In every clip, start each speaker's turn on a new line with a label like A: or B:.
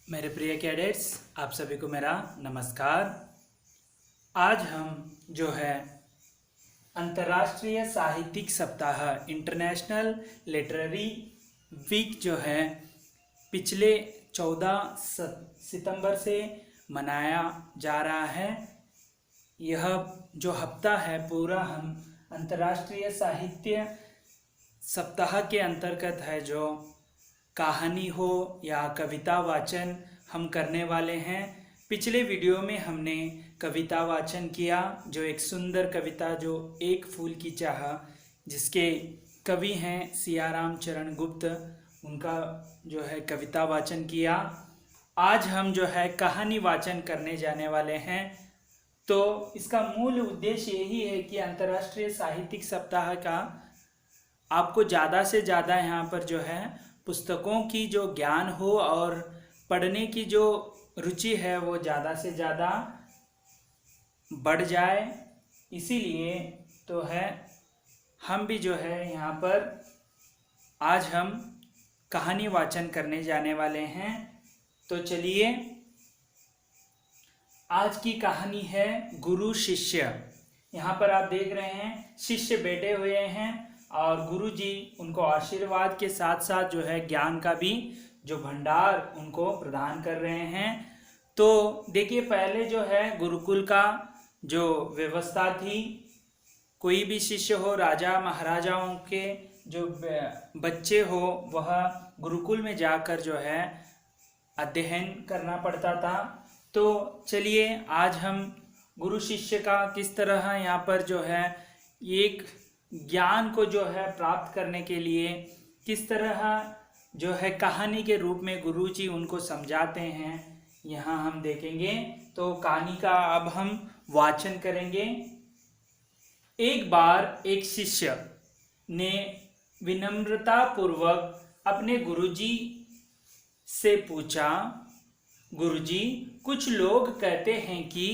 A: मेरे प्रिय कैडेट्स, आप सभी को मेरा नमस्कार। आज हम जो है अंतर्राष्ट्रीय साहित्यिक सप्ताह इंटरनेशनल लिटरेरी वीक जो है पिछले 14 सितंबर से मनाया जा रहा है। यह जो हफ्ता है पूरा हम अंतर्राष्ट्रीय साहित्य सप्ताह के अंतर्गत है। जो कहानी हो या कविता वाचन हम करने वाले हैं। पिछले वीडियो में हमने कविता वाचन किया, जो एक सुंदर कविता जो एक फूल की चाह, जिसके कवि हैं सियाराम चरण गुप्त, उनका जो है कविता वाचन किया। आज हम जो है कहानी वाचन करने जाने वाले हैं। तो इसका मूल उद्देश्य यही है कि अंतर्राष्ट्रीय साहित्यिक सप्ताह का आपको ज़्यादा से ज़्यादा यहाँ पर जो है पुस्तकों की जो ज्ञान हो और पढ़ने की जो रुचि है वो ज़्यादा से ज़्यादा बढ़ जाए। इसीलिए तो है हम भी जो है यहाँ पर आज हम कहानी वाचन करने जाने वाले हैं। तो चलिए, आज की कहानी है गुरु शिष्य। यहाँ पर आप देख रहे हैं शिष्य बैठे हुए हैं और गुरुजी उनको आशीर्वाद के साथ साथ जो है ज्ञान का भी जो भंडार उनको प्रदान कर रहे हैं। तो देखिए, पहले जो है गुरुकुल का जो व्यवस्था थी, कोई भी शिष्य हो, राजा महाराजाओं के जो बच्चे हो, वह गुरुकुल में जाकर जो है अध्ययन करना पड़ता था। तो चलिए, आज हम गुरु शिष्य का किस तरह यहाँ पर जो है एक ज्ञान को जो है प्राप्त करने के लिए किस तरह जो है कहानी के रूप में गुरुजी उनको समझाते हैं, यहाँ हम देखेंगे। तो कहानी का अब हम वाचन करेंगे। एक बार एक शिष्य ने विनम्रता पूर्वक अपने गुरुजी से पूछा, गुरुजी, कुछ लोग कहते हैं कि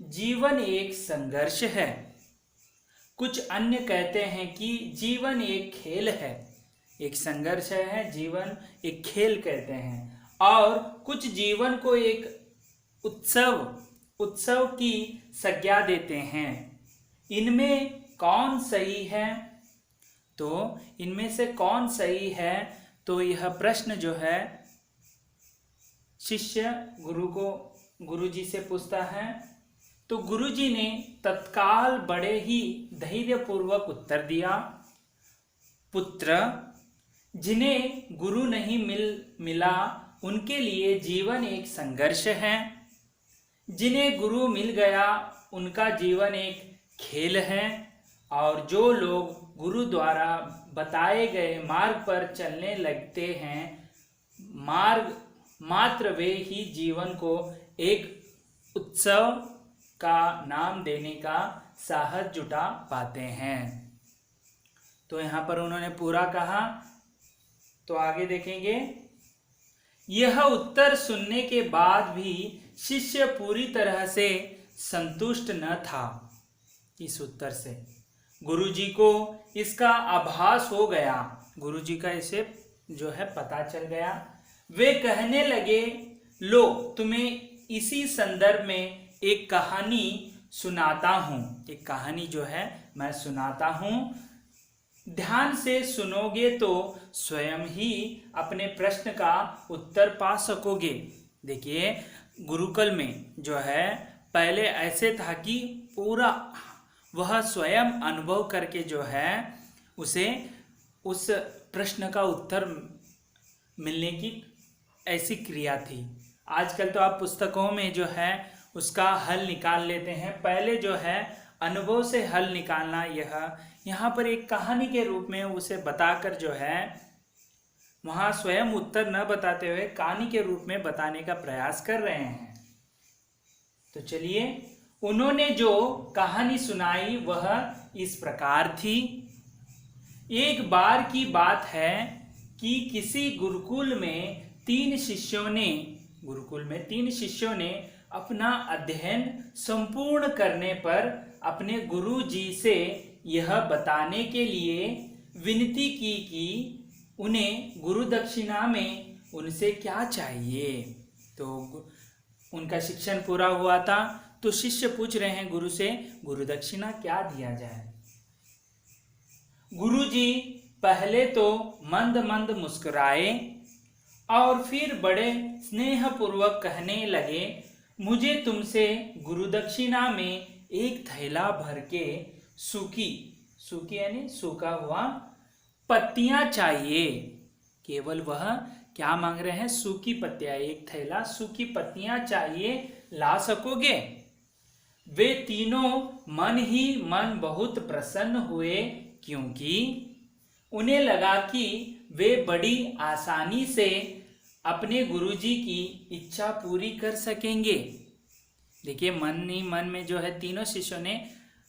A: जीवन एक संघर्ष है, कुछ अन्य कहते हैं कि जीवन एक खेल है। एक संघर्ष है, जीवन एक खेल कहते हैं, और कुछ जीवन को एक उत्सव की संज्ञा देते हैं। इनमें कौन सही है? तो इनमें से कौन सही है? तो यह प्रश्न जो है शिष्य गुरुजी से पूछता है। तो गुरुजी ने तत्काल बड़े ही धैर्यपूर्वक उत्तर दिया, पुत्र, जिन्हें गुरु नहीं मिला उनके लिए जीवन एक संघर्ष है, जिन्हें गुरु मिल गया उनका जीवन एक खेल है, और जो लोग गुरु द्वारा बताए गए मार्ग पर चलने लगते हैं, मात्र वे ही जीवन को एक उत्सव का नाम देने का साहस जुटा पाते हैं। तो यहाँ पर उन्होंने पूरा कहा। तो आगे देखेंगे। यह उत्तर सुनने के बाद भी शिष्य पूरी तरह से संतुष्ट न था। इस उत्तर से गुरुजी को इसका आभास हो गया, गुरुजी का इसे जो है पता चल गया। वे कहने लगे, लो तुम्हें इसी संदर्भ में एक कहानी सुनाता हूँ। एक कहानी जो है मैं सुनाता हूँ, ध्यान से सुनोगे तो स्वयं ही अपने प्रश्न का उत्तर पा सकोगे। देखिए, गुरुकुल में जो है पहले ऐसे था कि पूरा वह स्वयं अनुभव करके जो है उसे उस प्रश्न का उत्तर मिलने की ऐसी क्रिया थी। आजकल तो आप पुस्तकों में जो है उसका हल निकाल लेते हैं। पहले जो है अनुभव से हल निकालना, यह यहाँ पर एक कहानी के रूप में उसे बताकर जो है वहाँ स्वयं उत्तर न बताते हुए कहानी के रूप में बताने का प्रयास कर रहे हैं। तो चलिए, उन्होंने जो कहानी सुनाई वह इस प्रकार थी। एक बार की बात है कि किसी गुरुकुल में तीन शिष्यों ने अपना अध्ययन संपूर्ण करने पर अपने गुरु जी से यह बताने के लिए विनती की कि उन्हें गुरु दक्षिणा में उनसे क्या चाहिए। तो उनका शिक्षण पूरा हुआ था, तो शिष्य पूछ रहे हैं गुरु से, गुरु दक्षिणा क्या दिया जाए। गुरुजी पहले तो मंद मंद मुस्कुराए और फिर बड़े स्नेहपूर्वक कहने लगे, मुझे तुमसे गुरु दक्षिणा में एक थैला भर के सूखी सूखी यानी सूखा हुआ पत्तियां चाहिए। केवल वह क्या मांग रहे हैं, सूखी पत्तियां, एक थैला सूखी पत्तियां चाहिए, ला सकोगे। वे तीनों मन ही मन बहुत प्रसन्न हुए, क्योंकि उन्हें लगा कि वे बड़ी आसानी से अपने गुरुजी की इच्छा पूरी कर सकेंगे। देखिए मन ही मन में जो है तीनों शिष्यों ने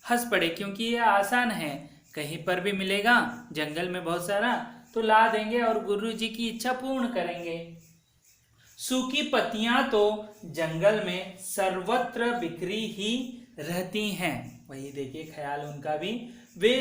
A: हंस पड़े, क्योंकि ये आसान है, कहीं पर भी मिलेगा जंगल में बहुत सारा, तो ला देंगे और गुरुजी की इच्छा पूर्ण करेंगे। सूखी पत्तियां तो जंगल में सर्वत्र बिखरी ही रहती हैं, वही देखिए ख्याल उनका भी। वे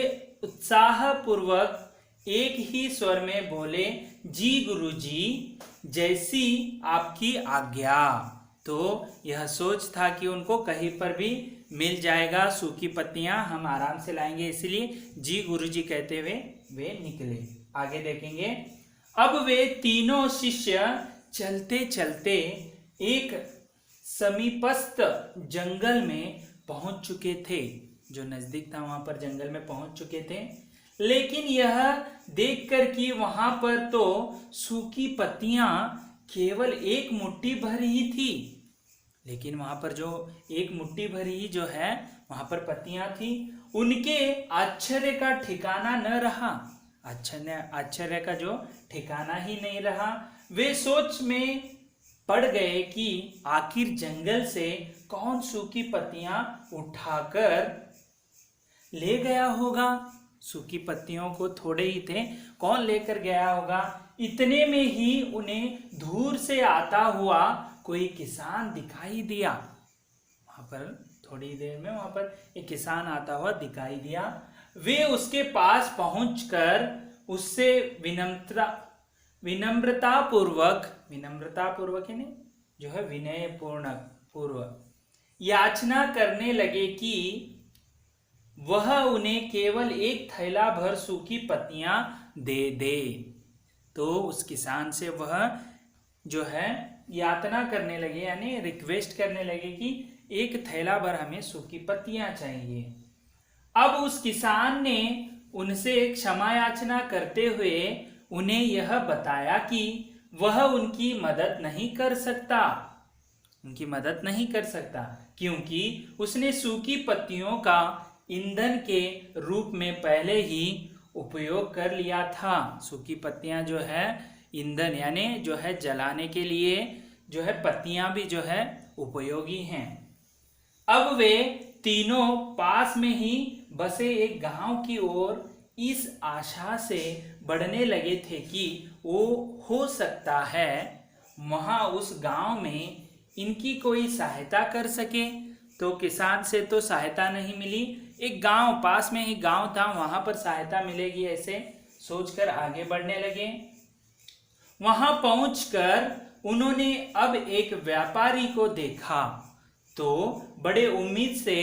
A: उत्साह पूर्वक एक ही स्वर में बोले, जी गुरुजी, जैसी आपकी आज्ञा। तो यह सोच था कि उनको कहीं पर भी मिल जाएगा सूखी पत्तियां, हम आराम से लाएंगे, इसलिए जी गुरुजी कहते हुए वे निकले। आगे देखेंगे। अब वे तीनों शिष्य चलते चलते एक समीपस्थ जंगल में पहुंच चुके थे, जो नजदीक था वहां पर जंगल में पहुंच चुके थे। लेकिन यह देखकर कि वहां पर तो सूखी पत्तियां केवल एक मुट्ठी भर ही थी, लेकिन वहां पर जो एक मुट्ठी भर ही जो है वहां पर पत्तियां थी, उनके आश्चर्य का ठिकाना न रहा। आश्चर्य का जो ठिकाना ही नहीं रहा। वे सोच में पड़ गए कि आखिर जंगल से कौन सूखी पत्तियां उठाकर ले गया होगा। सूखी पत्तियों को थोड़े ही थे, कौन लेकर गया होगा। इतने में ही उन्हें दूर से आता हुआ कोई किसान दिखाई दिया। वहां पर थोड़ी देर में वहां पर एक किसान आता हुआ दिखाई दिया। वे उसके पास पहुंचकर उससे विनम्रता पूर्वक यानी जो है विनय पूर्वक याचना करने लगे कि वह उन्हें केवल एक थैला भर सूखी पत्तियां दे दे। तो उस किसान से वह जो है यातना करने लगे, यानी रिक्वेस्ट करने लगे कि एक थैला भर हमें सूखी पत्तियां चाहिए। अब उस किसान ने उनसे क्षमा याचना करते हुए उन्हें यह बताया कि वह उनकी मदद नहीं कर सकता, क्योंकि उसने सूखी पत्तियों का ईंधन के रूप में पहले ही उपयोग कर लिया था। सूखी पत्तियां जो है ईंधन यानी जो है जलाने के लिए जो है पत्तियां भी जो है उपयोगी हैं। अब वे तीनों पास में ही बसे एक गांव की ओर इस आशा से बढ़ने लगे थे कि वो हो सकता है वहां उस गांव में इनकी कोई सहायता कर सके। तो किसान से तो सहायता नहीं मिली, एक गांव पास में ही गांव था, वहां पर सहायता मिलेगी ऐसे सोचकर आगे बढ़ने लगे। वहां पहुंचकर उन्होंने अब एक व्यापारी को देखा, तो बड़े उम्मीद से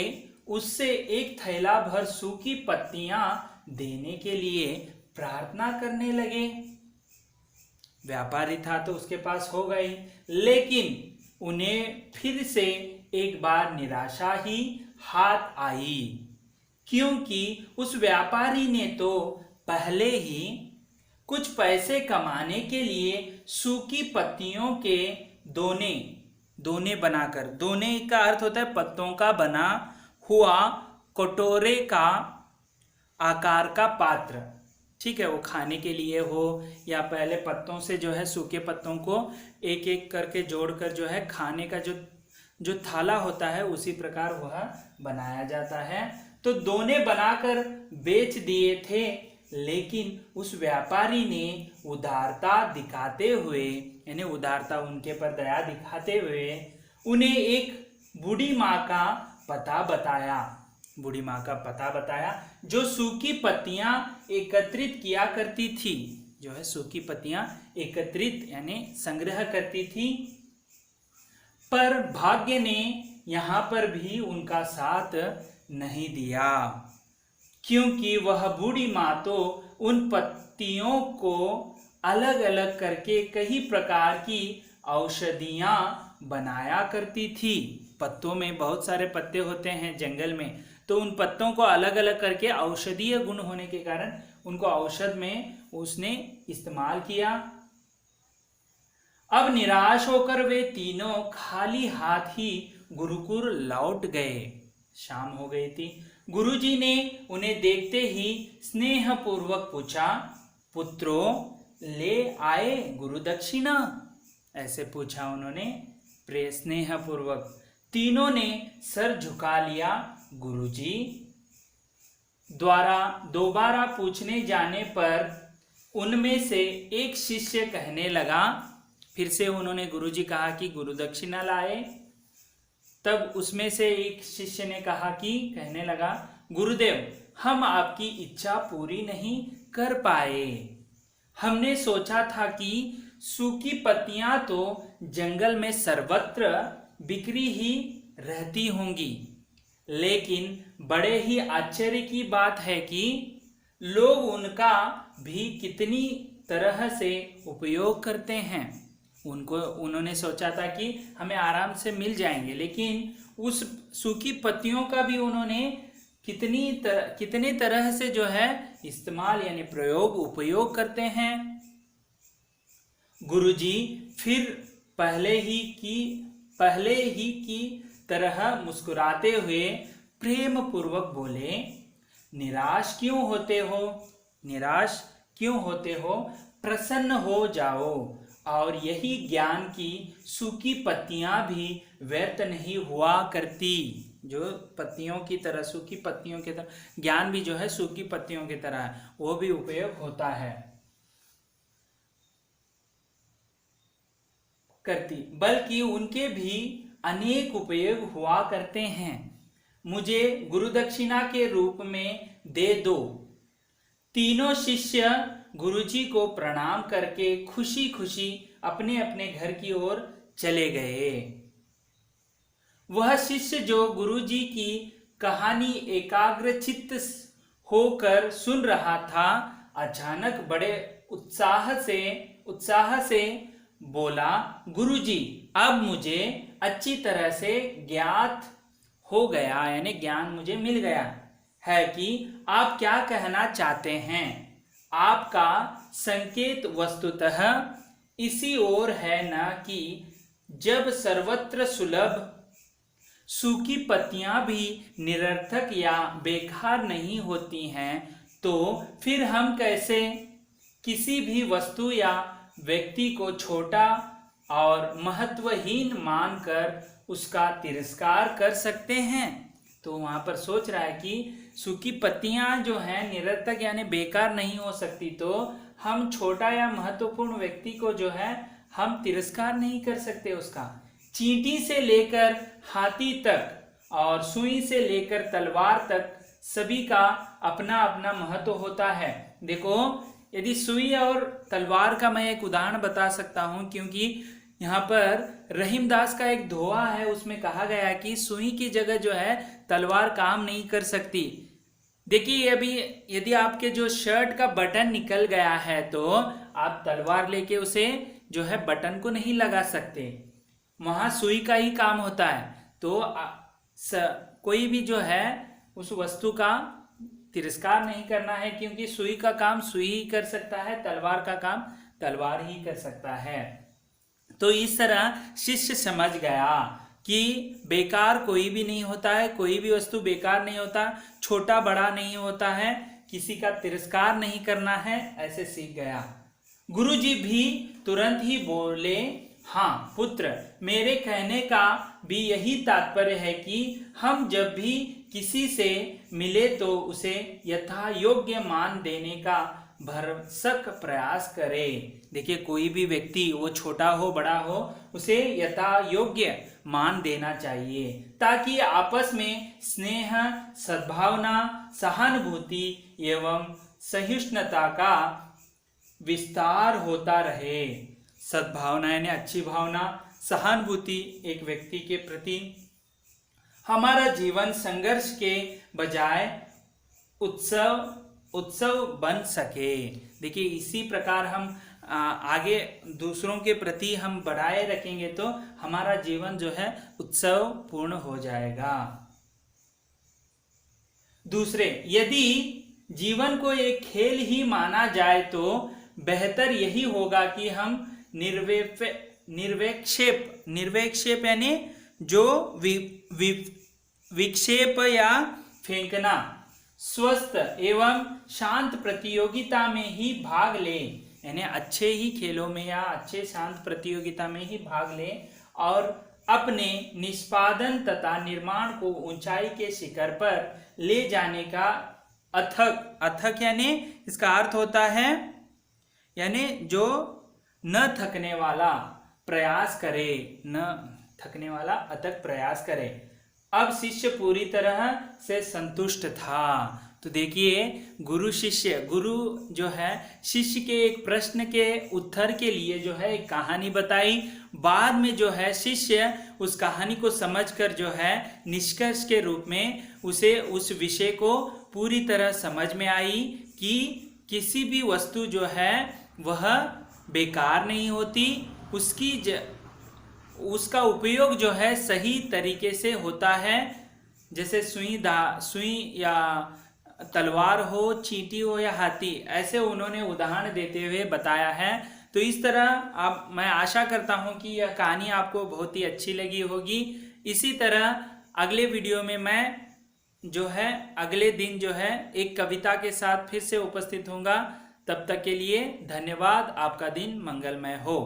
A: उससे एक थैला भर सूखी पत्तियां देने के लिए प्रार्थना करने लगे। व्यापारी था तो उसके पास हो गई, लेकिन उन्हें फिर से एक बार निराशा ही हाथ आई, क्योंकि उस व्यापारी ने तो पहले ही कुछ पैसे कमाने के लिए सूखी पत्तियों के दोने बनाकर, दोने का अर्थ होता है पत्तों का बना हुआ कटोरे का आकार का पात्र, ठीक है, वो खाने के लिए हो या पहले पत्तों से जो है सूखे पत्तों को एक एक करके जोड़कर जो है खाने का जो थाला होता है उसी प्रकार वह बनाया जाता है। तो दोने बनाकर बेच दिए थे, लेकिन उस व्यापारी ने उदारता दिखाते हुए, यानी उदारता उनके पर दया दिखाते हुए उन्हें एक बूढ़ी माँ का पता बताया जो सूखी पत्तियां एकत्रित किया करती थी, जो है सूखी पत्तियां एकत्रित यानी संग्रह करती थी। पर भाग्य ने यहाँ पर भी उनका साथ नहीं दिया, क्योंकि वह बूढ़ी माँ तो उन पत्तियों को अलग अलग करके कई प्रकार की औषधियाँ बनाया करती थी। पत्तों में बहुत सारे पत्ते होते हैं जंगल में, तो उन पत्तों को अलग अलग करके औषधीय गुण होने के कारण उनको औषध में उसने इस्तेमाल किया। अब निराश होकर वे तीनों खाली हाथ ही गुरुकुल लौट गए। शाम हो गई थी। गुरुजी ने उन्हें देखते ही स्नेहपूर्वक पूछा, पुत्रों ले आए गुरु दक्षिणा? ऐसे पूछा उन्होंने स्नेहपूर्वक। तीनों ने सर झुका लिया। गुरुजी द्वारा दोबारा पूछने जाने पर उनमें से एक शिष्य कहने लगा, फिर से उन्होंने गुरुजी कहा कि गुरु दक्षिणा लाए। तब उसमें से एक शिष्य ने कहा कि कहने लगा, गुरुदेव हम आपकी इच्छा पूरी नहीं कर पाए। हमने सोचा था कि सूखी पत्तियां तो जंगल में सर्वत्र बिखरी ही रहती होंगी, लेकिन बड़े ही आश्चर्य की बात है कि लोग उनका भी कितनी तरह से उपयोग करते हैं। उन्होंने सोचा था कि हमें आराम से मिल जाएंगे, लेकिन उस सूखी पत्तियों का भी उन्होंने कितने तरह से जो है इस्तेमाल यानी उपयोग करते हैं। गुरुजी फिर पहले ही की तरह मुस्कुराते हुए प्रेम पूर्वक बोले, निराश क्यों होते हो? प्रसन्न हो जाओ, और यही ज्ञान की सूखी पत्तियां भी व्यर्थ नहीं हुआ करती। जो पत्तियों की तरह, सूखी पत्तियों की तरह ज्ञान भी जो है सूखी पत्तियों की तरह है, वो भी उपयोग होता है करती, बल्कि उनके भी अनेक उपयोग हुआ करते हैं। मुझे गुरु दक्षिणा के रूप में दे दो। तीनों शिष्य गुरुजी को प्रणाम करके खुशी खुशी अपने अपने घर की ओर चले गए। वह शिष्य जो गुरुजी की कहानी एकाग्रचित्त होकर सुन रहा था, अचानक बड़े उत्साह से बोला, गुरुजी अब मुझे अच्छी तरह से ज्ञात हो गया, यानी ज्ञान मुझे मिल गया है कि आप क्या कहना चाहते हैं। आपका संकेत वस्तुतः इसी ओर है न कि जब सर्वत्र सुलभ सूखी पत्तियां भी निरर्थक या बेकार नहीं होती हैं, तो फिर हम कैसे किसी भी वस्तु या व्यक्ति को छोटा और महत्वहीन मानकर उसका तिरस्कार कर सकते हैं। तो वहां पर सोच रहा है कि सूखी पत्तियां जो हैं निरर्थक यानी बेकार नहीं हो सकती, तो हम छोटा या महत्वपूर्ण व्यक्ति को जो है हम तिरस्कार नहीं कर सकते। उसका चींटी से लेकर हाथी तक और सुई से लेकर तलवार तक सभी का अपना अपना महत्व होता है। देखो, यदि सुई और तलवार का मैं एक उदाहरण बता सकता हूं, क्योंकि यहाँ पर रहीमदास का एक दोहा है, उसमें कहा गया है कि सुई की जगह जो है तलवार काम नहीं कर सकती। देखिए, अभी यदि आपके जो शर्ट का बटन निकल गया है तो आप तलवार लेके उसे जो है बटन को नहीं लगा सकते, वहां सुई का ही काम होता है। तो कोई भी जो है उस वस्तु का तिरस्कार नहीं करना है, क्योंकि सुई का काम सुई ही कर सकता है, तलवार का काम तलवार ही कर सकता है। तो इस तरह शिष्य समझ गया कि बेकार कोई भी नहीं होता है, कोई भी वस्तु बेकार नहीं होता, छोटा बड़ा नहीं होता है, किसी का तिरस्कार नहीं करना है, ऐसे सीख गया। गुरुजी भी तुरंत ही बोले, हाँ पुत्र, मेरे कहने का भी यही तात्पर्य है कि हम जब भी किसी से मिले तो उसे यथा योग्य मान देने का भरसक प्रयास करें। देखिए, कोई भी व्यक्ति वो छोटा हो बड़ा हो, उसे यथा योग्य मान देना चाहिए, ताकि आपस में स्नेह, सद्भावना, सहानुभूति एवं सहिष्णुता का विस्तार होता रहे। सद्भावना यानी अच्छी भावना, सहानुभूति एक व्यक्ति के प्रति हमारा जीवन संघर्ष के बजाय उत्सव बन सके। देखिए इसी प्रकार हम आगे दूसरों के प्रति हम बढ़ाए रखेंगे तो हमारा जीवन जो है उत्सव पूर्ण हो जाएगा। दूसरे, यदि जीवन को एक खेल ही माना जाए तो बेहतर यही होगा कि हम निर्विक्षेप यानी जो विक्षेप या फेंकना स्वस्थ एवं शांत प्रतियोगिता में ही भाग लें, यानी अच्छे ही खेलों में या अच्छे शांत प्रतियोगिता में ही भाग लें और अपने निष्पादन तथा निर्माण को ऊंचाई के शिखर पर ले जाने का अथक यानी इसका अर्थ होता है यानी जो न थकने वाला प्रयास करे, न थकने वाला अथक प्रयास करे। अब शिष्य पूरी तरह से संतुष्ट था। तो देखिए गुरु जो है शिष्य के एक प्रश्न के उत्तर के लिए जो है एक कहानी बताई। बाद में जो है शिष्य उस कहानी को समझकर जो है निष्कर्ष के रूप में उसे उस विषय को पूरी तरह समझ में आई कि किसी भी वस्तु जो है वह बेकार नहीं होती, उसका उपयोग जो है सही तरीके से होता है। जैसे सुई या तलवार हो, चींटी हो या हाथी, ऐसे उन्होंने उदाहरण देते हुए बताया है। तो इस तरह अब मैं आशा करता हूं कि यह कहानी आपको बहुत ही अच्छी लगी होगी। इसी तरह अगले वीडियो में मैं जो है अगले दिन जो है एक कविता के साथ फिर से उपस्थित होऊंगा। तब तक के लिए धन्यवाद। आपका दिन मंगलमय हो।